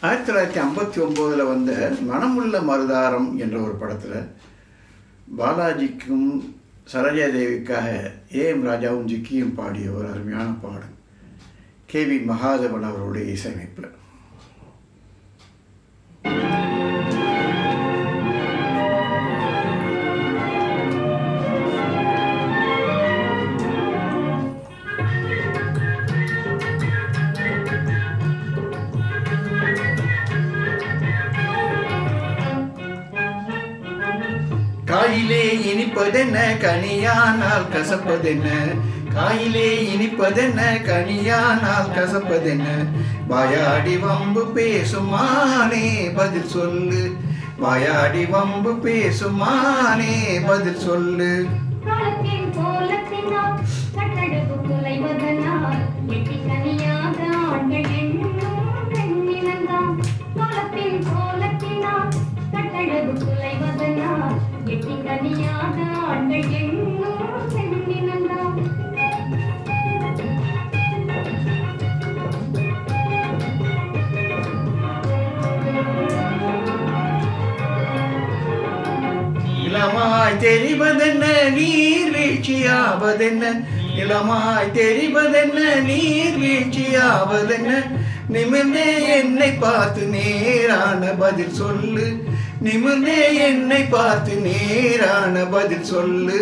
1959 வந்த மனமுள்ள மருதாரம் என்ற ஒரு படத்தில் பாலாஜிக்கும் சரோஜாதேவிக்காக ஏஎம் ராஜாவும் ஜிக்கியும் பாடிய ஒரு அருமையான பாடல் கேவி மகாதேவன் அவருடைய இசையமைப்பில். காயிலே இனிப்பதென்ன கனியானால் கசப்பதென்ன, காயிலே இனிப்பதென்ன கனியானால் கசப்பதென்ன, வாயாடி வம்பு பேசுமானே பதில் சொல்லு, வாயாடி வம்பு பேசுமானே பதில் சொல்லு. இளமாய் தெரிவதென்ன நீர்வீழ்ச்சியாவதென்ன, இளமாய் தெரிவதென்ன நீர்வீழ்ச்சியாவதென்ன, நிமிர்ந்தே என்னை பார்த்து நேரான பதில் சொல்லு, நிமிர்ந்தே என்னை பார்த்து நேரான பதில் சொல்லு.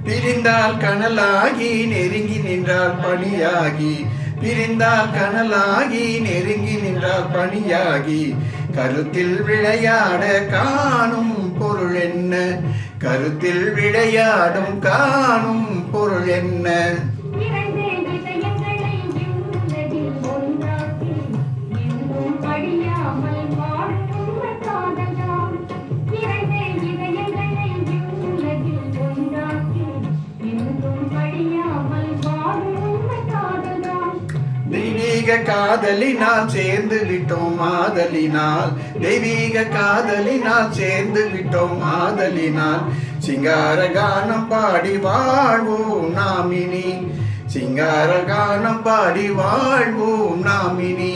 பிரிந்தால் கனலாகி நெருங்கி நின்றால் பணியாகி, பிரிந்தால் கனலாகி நெருங்கி நின்றால் பணியாகி, கருத்தில் விளையாட காணும் பொருள் என்ன, கருத்தில் விளையாடும் காணும் பொருள் என்ன. தெய்வீக காதலினால் சேர்ந்து விட்டோம் ஆதலினால், தெய்வீக காதலினால் சேர்ந்து விட்டோம் ஆதலினால், சிங்கார கானம் பாடி வாழ்வோம் நாமினி, சிங்கார கானம் பாடி வாழ்வோம் நாமினி.